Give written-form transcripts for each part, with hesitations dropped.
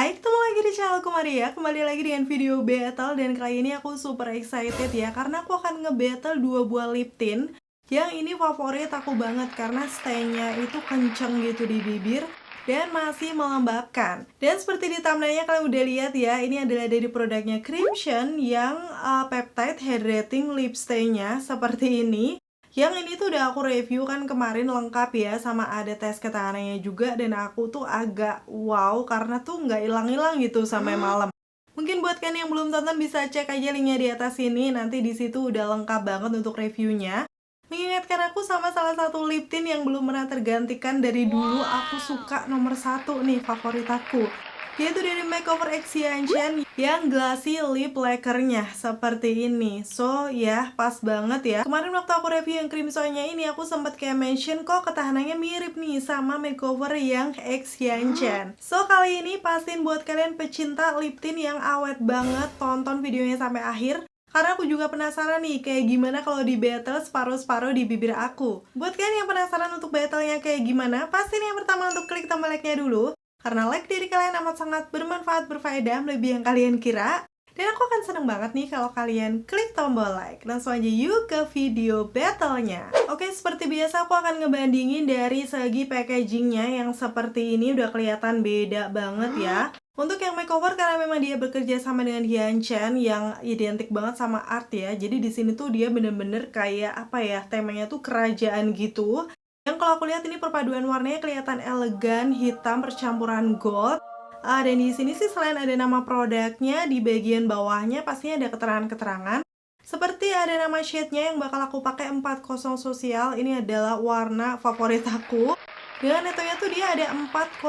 Hai, ketemu lagi di channelku Maria. Kembali lagi dengan video battle. Dan kali ini aku super excited ya, karena aku akan nge-battle 2 buah lip tint. Yang ini favorit aku banget karena stay-nya itu kenceng gitu di bibir dan masih melembabkan. Dan seperti di thumbnailnya kalian udah lihat ya, ini adalah dari produknya Crimson yang peptide hydrating lip stay-nya seperti ini. Yang ini tuh udah aku review kan kemarin lengkap ya, sama ada tes ketahanannya juga, dan aku tuh agak wow karena tuh nggak hilang-hilang gitu sampai malam. Mungkin buat kalian yang belum tonton bisa cek aja linknya di atas sini, nanti di situ udah lengkap banget untuk reviewnya. Mengingatkan aku sama salah satu lip tint yang belum pernah tergantikan dari dulu aku suka nomor 1 nih, favorit aku. Yaitu dari Makeover X Yanchen yang glassy lip lacquernya seperti ini. So ya pas banget ya. Kemarin waktu aku review yang Crimsonnya ini aku sempat kayak mention kok ketahanannya mirip nih sama Makeover yang X Yanchen. So kali ini pastiin buat kalian pecinta lip tint yang awet banget, tonton videonya sampai akhir. Karena aku juga penasaran nih kayak gimana kalau di battle separuh-separuh di bibir aku. Buat kalian yang penasaran untuk battlenya kayak gimana, pastiin yang pertama untuk klik tombol like-nya dulu. Karena like dari kalian amat sangat bermanfaat, berfaedah, melebihi yang kalian kira. Dan aku akan seneng banget nih kalau kalian klik tombol like. Langsung aja yuk ke video battlenya. Oke, seperti biasa aku akan ngebandingin dari segi packagingnya yang seperti ini udah kelihatan beda banget ya. Untuk yang makeover karena memang dia bekerja sama dengan Yanchen yang identik banget sama art ya. Jadi di sini tuh dia bener-bener kayak apa ya, temanya tuh kerajaan gitu. Yang kalau aku lihat ini perpaduan warnanya kelihatan elegan, hitam percampuran gold. Dan di sini sih selain ada nama produknya, di bagian bawahnya pastinya ada keterangan-keterangan. Seperti ada nama shade-nya yang bakal aku pakai 40 sosial. Ini adalah warna favorit aku. Dengan netonya tuh dia ada 4,5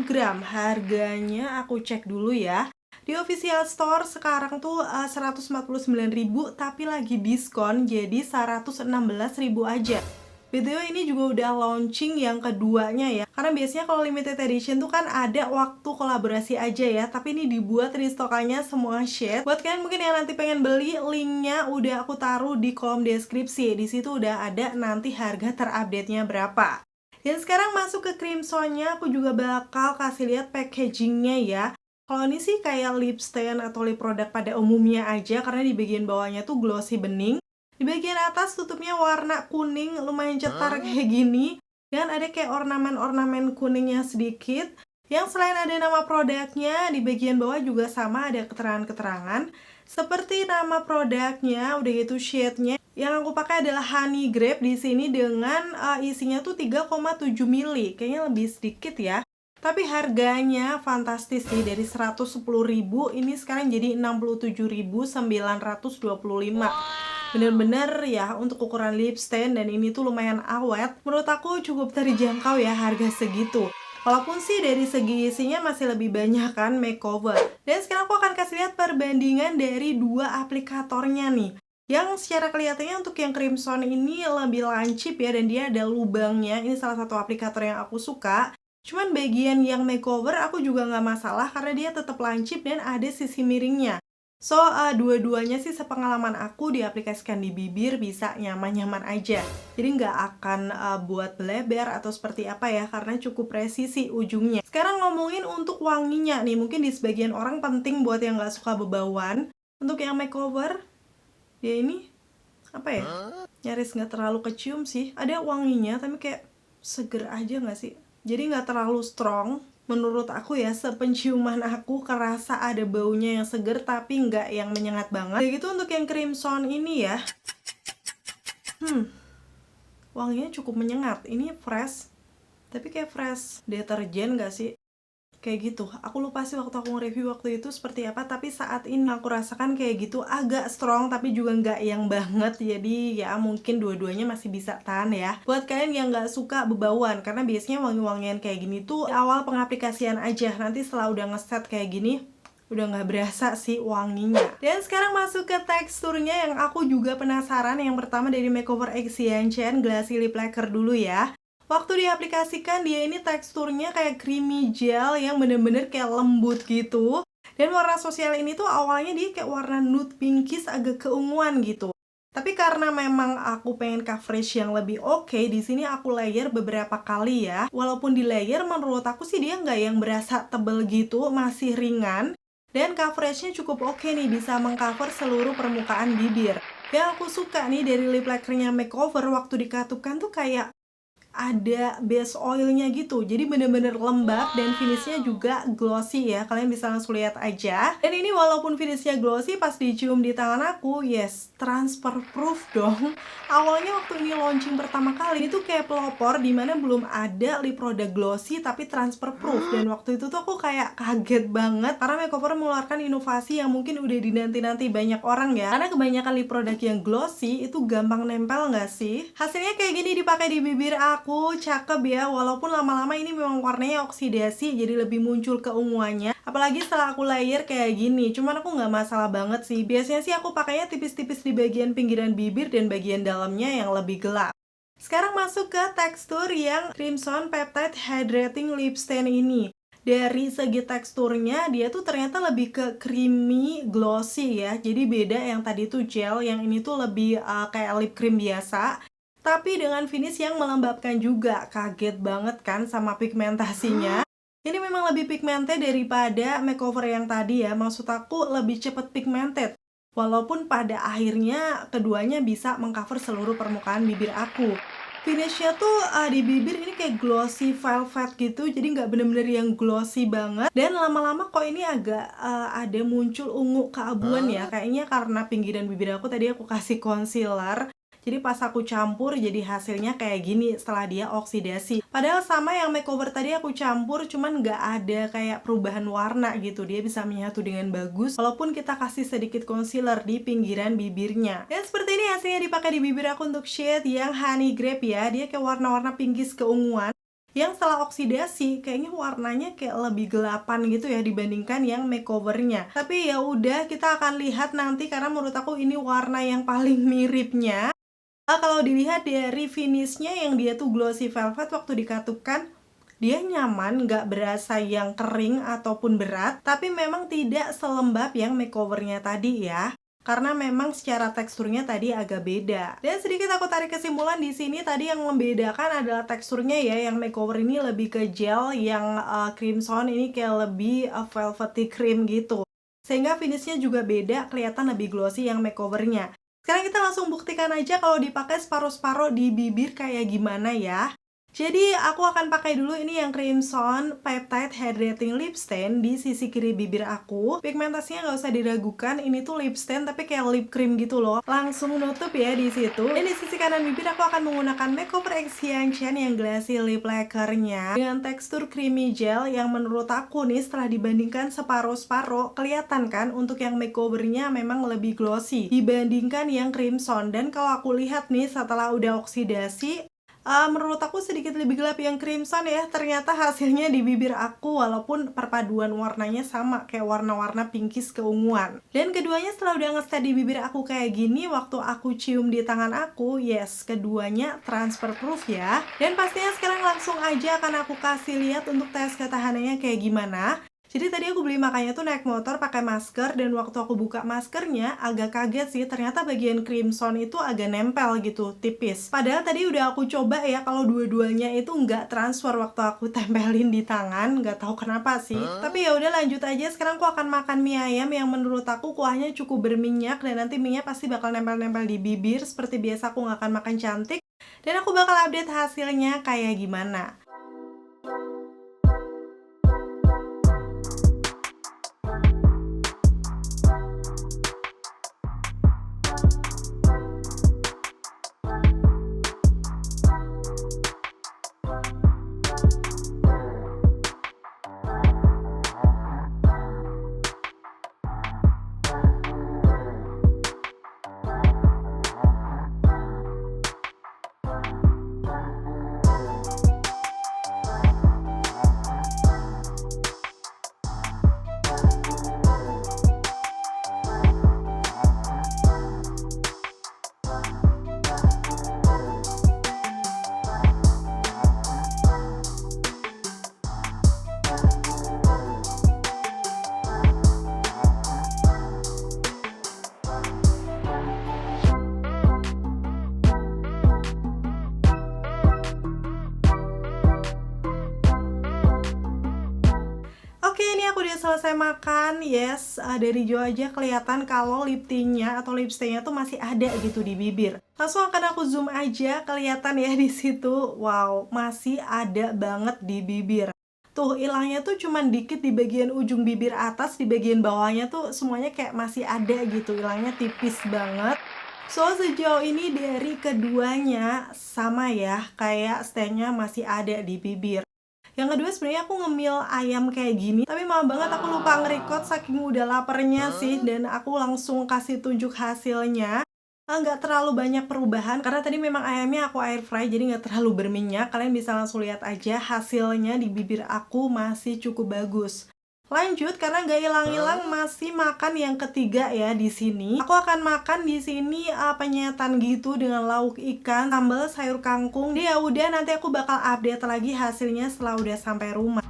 gram. Harganya aku cek dulu ya. Di official store sekarang tuh 149.000, tapi lagi diskon jadi 116.000 aja. BTW ini juga udah launching yang keduanya ya. Karena biasanya kalau limited edition tuh kan ada waktu kolaborasi aja ya. Tapi ini dibuat restokannya semua shade. Buat kalian mungkin yang nanti pengen beli, linknya udah aku taruh di kolom deskripsi. Di situ udah ada nanti harga terupdate-nya berapa. Dan sekarang masuk ke Crimsonnya, aku juga bakal kasih lihat packagingnya ya. Kalau ini sih kayak lip stain atau lip produk pada umumnya aja, karena di bagian bawahnya tuh glossy bening. Di bagian atas tutupnya warna kuning lumayan cetar kayak gini. Dan ada kayak ornamen-ornamen kuningnya sedikit. Yang selain ada nama produknya, di bagian bawah juga sama ada keterangan-keterangan. Seperti nama produknya, udah gitu shade-nya. Yang aku pakai adalah honey grape di sini dengan isinya tuh 3,7 ml. Kayaknya lebih sedikit ya. Tapi harganya fantastis sih, dari 110.000 ini sekarang jadi 67.925. Bener-bener ya untuk ukuran lip stain, dan ini tuh lumayan awet. Menurut aku cukup terjangkau ya harga segitu. Walaupun sih dari segi isinya masih lebih banyak kan makeover. Dan sekarang aku akan kasih lihat perbandingan dari dua aplikatornya nih. Yang secara kelihatannya untuk yang Crimson ini lebih lancip ya, dan dia ada lubangnya. Ini salah satu aplikator yang aku suka. Cuman bagian yang makeover aku juga nggak masalah karena dia tetap lancip dan ada sisi miringnya. So, dua-duanya sih sepengalaman aku diaplikasikan di bibir bisa nyaman-nyaman aja. Jadi nggak akan buat beleber atau seperti apa ya, karena cukup presisi ujungnya. Sekarang ngomongin untuk wanginya nih, mungkin di sebagian orang penting buat yang nggak suka bebauan. Untuk yang makeover, ya ini, apa ya, nyaris nggak terlalu kecium sih. Ada wanginya, tapi kayak seger aja nggak sih? Jadi nggak terlalu strong. Menurut aku ya, sepenciuman aku kerasa ada baunya yang seger tapi nggak yang menyengat banget. Jadi gitu untuk yang Crimson ini ya, wanginya cukup menyengat. Ini fresh, tapi kayak fresh deterjen nggak sih? Kayak gitu. Aku lupa sih waktu aku nge-review waktu itu seperti apa, tapi saat ini aku rasakan kayak gitu, agak strong tapi juga nggak yang banget. Jadi ya mungkin dua-duanya masih bisa tahan ya. Buat kalian yang nggak suka bebauan, karena biasanya wangi-wangian kayak gini tuh awal pengaplikasian aja. Nanti setelah udah ngeset kayak gini, udah nggak berasa sih wanginya. Dan sekarang masuk ke teksturnya yang aku juga penasaran. Yang pertama dari Makeover X Yanchen Glassy Lip Lacquer dulu ya. Waktu diaplikasikan dia ini teksturnya kayak creamy gel yang bener-bener kayak lembut gitu. Dan warna sosial ini tuh awalnya dia kayak warna nude pinkish agak keunguan gitu. Tapi karena memang aku pengen coverage yang lebih oke, di sini aku layer beberapa kali ya. Walaupun di layer menurut aku sih dia nggak yang berasa tebel gitu, masih ringan. Dan coveragenya cukup oke nih, bisa mengcover seluruh permukaan bibir. Yang aku suka nih dari lip lacquernya makeover waktu dikatupkan tuh kayak ada base oilnya gitu, jadi bener-bener lembab dan finishnya juga glossy ya, kalian bisa langsung lihat aja. Dan ini walaupun finishnya glossy, pas dicium di tangan aku, yes, transfer proof dong. Awalnya waktu ini launching pertama kali, itu kayak pelopor dimana belum ada lip product glossy tapi transfer proof. Dan waktu itu tuh aku kayak kaget banget, karena makeover mengeluarkan inovasi yang mungkin udah dinanti-nanti banyak orang ya. Karena kebanyakan lip product yang glossy itu gampang nempel nggak sih? Hasilnya kayak gini dipakai di bibir aku, cakep ya. Walaupun lama-lama ini memang warnanya oksidasi, jadi lebih muncul keunguannya. Apalagi setelah aku layer kayak gini, cuman aku nggak masalah banget sih. Biasanya sih aku pakainya tipis-tipis di bagian pinggiran bibir dan bagian dalamnya yang lebih gelap. Sekarang masuk ke tekstur yang Crimson Peptide Hydrating Lip Stain ini. Dari segi teksturnya, dia tuh ternyata lebih ke creamy, glossy ya. Jadi beda yang tadi tuh gel, yang ini tuh lebih kayak lip cream biasa. Tapi dengan finish yang melembabkan juga. Kaget banget kan sama pigmentasinya. Ini memang lebih pigmented daripada makeover yang tadi ya. Maksud aku lebih cepet pigmented. Walaupun pada akhirnya keduanya bisa mengcover seluruh permukaan bibir aku. Finishnya tuh di bibir ini kayak glossy velvet gitu. Jadi nggak bener-bener yang glossy banget. Dan lama-lama kok ini agak ada muncul ungu keabuan ya. Kayaknya karena pinggiran bibir aku tadi aku kasih concealer. Jadi pas aku campur jadi hasilnya kayak gini setelah dia oksidasi. Padahal sama yang makeover tadi aku campur, cuman nggak ada kayak perubahan warna gitu. Dia bisa menyatu dengan bagus walaupun kita kasih sedikit concealer di pinggiran bibirnya. Dan seperti ini hasilnya dipakai di bibir aku untuk shade yang honey grape ya. Dia kayak warna-warna pinkish keunguan. Yang setelah oksidasi kayaknya warnanya kayak lebih gelapan gitu ya dibandingkan yang makeovernya. Tapi ya udah, kita akan lihat nanti karena menurut aku ini warna yang paling miripnya. Kalau dilihat dari finishnya yang dia tuh glossy velvet waktu dikatupkan, dia nyaman, nggak berasa yang kering ataupun berat, tapi memang tidak selembab yang makeovernya tadi ya. Karena memang secara teksturnya tadi agak beda. Dan sedikit aku tarik kesimpulan di sini, tadi yang membedakan adalah teksturnya ya. Yang makeover ini lebih ke gel, yang Crimson ini kayak lebih velvety cream gitu. Sehingga finishnya juga beda, kelihatan lebih glossy yang makeovernya. Sekarang kita langsung buktikan aja kalau dipakai separuh-separuh di bibir kayak gimana ya. Jadi aku akan pakai dulu ini yang Crimson Peptide Hydrating Lip Stain di sisi kiri bibir aku. Pigmentasinya nggak usah diragukan, ini tuh lip stain tapi kayak lip cream gitu loh. Langsung nutup ya di situ. Dan di sisi kanan bibir aku akan menggunakan Makeover X Xianxian yang glassy lip lacquernya dengan tekstur creamy gel yang menurut aku nih setelah dibandingkan separuh-separuh kelihatan kan untuk yang makeovernya memang lebih glossy dibandingkan yang Crimson. Dan kalau aku lihat nih setelah udah oksidasi, menurut aku sedikit lebih gelap yang Crimson ya. Ternyata hasilnya di bibir aku walaupun perpaduan warnanya sama kayak warna-warna pinkish keunguan. Dan keduanya setelah udah nge-stay di bibir aku kayak gini, waktu aku cium di tangan aku, yes, keduanya transfer proof ya. Dan pastinya sekarang langsung aja akan aku kasih lihat untuk tes ketahanannya kayak gimana. Jadi tadi aku beli makanya tuh naik motor pakai masker, dan waktu aku buka maskernya agak kaget sih, ternyata bagian Crimson itu agak nempel gitu, tipis. Padahal tadi udah aku coba ya kalau dua-duanya itu nggak transfer waktu aku tempelin di tangan, nggak tahu kenapa sih. Tapi ya udah, lanjut aja. Sekarang aku akan makan mie ayam yang menurut aku kuahnya cukup berminyak, dan nanti minyak pasti bakal nempel-nempel di bibir. Seperti biasa aku nggak akan makan cantik, dan aku bakal update hasilnya kayak gimana. aku udah selesai makan, yes, dari jauh aja kelihatan kalau lip tint-nya atau lip stain-nya tuh masih ada gitu di bibir. Langsung akan aku zoom aja, kelihatan ya di situ. Wow, masih ada banget di bibir. Tuh, hilangnya tuh cuman dikit di bagian ujung bibir atas, di bagian bawahnya tuh semuanya kayak masih ada gitu, hilangnya tipis banget. So, sejauh ini dari keduanya sama ya, kayak stain-nya masih ada di bibir. Yang kedua sebenarnya aku ngemil ayam kayak gini, tapi maaf banget aku lupa nge-record saking udah lapernya sih, dan aku langsung kasih tunjuk hasilnya. Nggak terlalu banyak perubahan, karena tadi memang ayamnya aku air fry, jadi nggak terlalu berminyak. Kalian bisa langsung lihat aja hasilnya di bibir aku masih cukup bagus. Lanjut, karena nggak hilang-hilang masih makan yang ketiga ya di sini. Aku akan makan di sini penyetan gitu dengan lauk ikan, sambal sayur kangkung. Jadi ya udah, nanti aku bakal update lagi hasilnya setelah udah sampai rumah.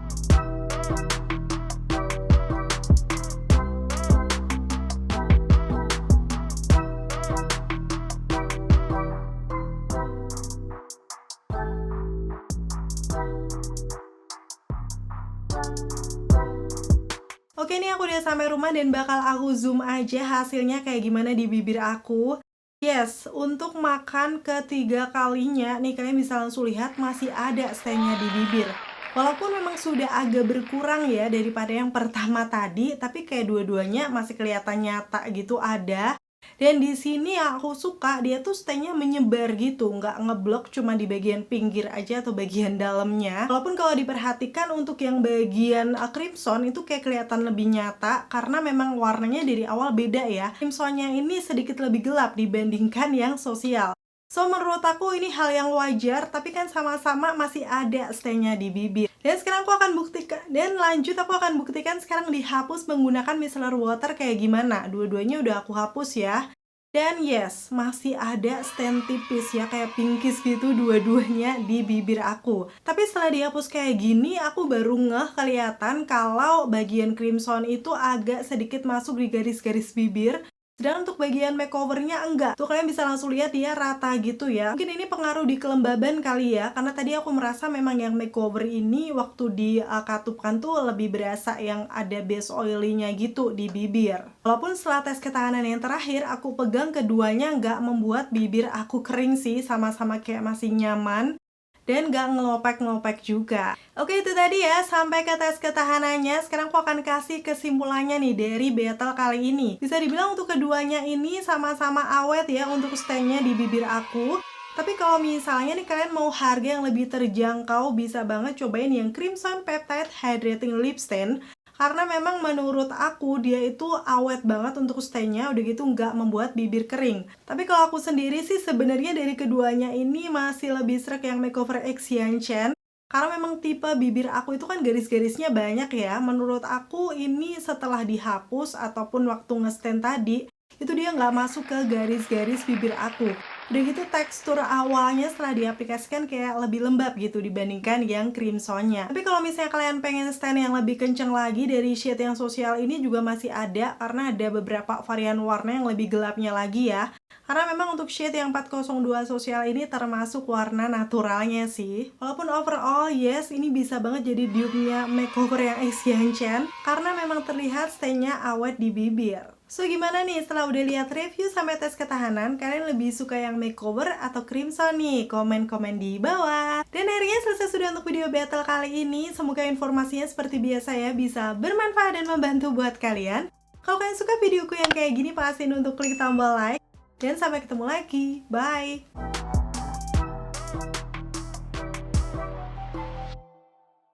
Oke, ini aku udah sampai rumah dan bakal aku zoom aja hasilnya kayak gimana di bibir aku. Yes, untuk makan ketiga kalinya, nih kalian bisa langsung lihat masih ada stain-nya di bibir. Walaupun memang sudah agak berkurang ya daripada yang pertama tadi, tapi kayak dua-duanya masih kelihatan nyata gitu ada. Dan di sini yang aku suka, dia tuh stain-nya menyebar gitu, nggak ngeblok cuma di bagian pinggir aja atau bagian dalamnya. Walaupun kalau diperhatikan untuk yang bagian crimson itu kayak kelihatan lebih nyata, karena memang warnanya dari awal beda ya. Crimsonnya ini sedikit lebih gelap dibandingkan yang sosial. So, menurut aku ini hal yang wajar, tapi kan sama-sama masih ada stain-nya di bibir. Dan sekarang aku akan buktikan, dan lanjut aku akan buktikan sekarang dihapus menggunakan micellar water kayak gimana. Dua-duanya udah aku hapus ya. Dan yes, masih ada stain tipis ya, kayak pinkish gitu dua-duanya di bibir aku. Tapi setelah dihapus kayak gini, aku baru ngeh kelihatan kalau bagian crimson itu agak sedikit masuk di garis-garis bibir. Sedangkan untuk bagian makeovernya enggak. Tuh kalian bisa langsung lihat ya, rata gitu ya. Mungkin ini pengaruh di kelembaban kali ya, karena tadi aku merasa memang yang makeover ini waktu dikatupkan tuh lebih berasa yang ada base oily-nya gitu di bibir. Walaupun setelah tes ketahanan yang terakhir, aku pegang keduanya nggak membuat bibir aku kering sih, sama-sama kayak masih nyaman. Dan gak ngelopek-ngelopek juga. Oke, itu tadi ya, sampai ke tes ketahanannya. Sekarang aku akan kasih kesimpulannya nih dari battle kali ini. Bisa dibilang untuk keduanya ini sama-sama awet ya untuk stain-nya di bibir aku. Tapi kalau misalnya nih kalian mau harga yang lebih terjangkau, bisa banget cobain yang Crimson Peptide Hydrating Lip Stain. Karena memang menurut aku dia itu awet banget untuk stain-nya, udah gitu nggak membuat bibir kering. Tapi kalau aku sendiri sih sebenarnya dari keduanya ini masih lebih srek yang Makeover X Yanchen. Karena memang tipe bibir aku itu kan garis-garisnya banyak ya. Menurut aku ini setelah dihapus ataupun waktu nge-stain tadi, itu dia nggak masuk ke garis-garis bibir aku. Udah gitu tekstur awalnya setelah diaplikasikan kayak lebih lembab gitu dibandingkan yang crimsonnya. Tapi kalau misalnya kalian pengen stain yang lebih kenceng lagi dari shade yang sosial ini juga masih ada, karena ada beberapa varian warna yang lebih gelapnya lagi ya. Karena memang untuk shade yang 402 sosial ini termasuk warna naturalnya sih. Walaupun overall yes, ini bisa banget jadi dupe-nya makeover yang X Yanchen, karena memang terlihat stainnya awet di bibir. So gimana nih setelah udah lihat review sampai tes ketahanan, kalian lebih suka yang makeover atau crimson nih? Komen-komen di bawah. Dan akhirnya selesai sudah untuk video battle kali ini. Semoga informasinya seperti biasa ya bisa bermanfaat dan membantu buat kalian. Kalau kalian suka videoku yang kayak gini, pastiin untuk klik tombol like. Dan sampai ketemu lagi. Bye!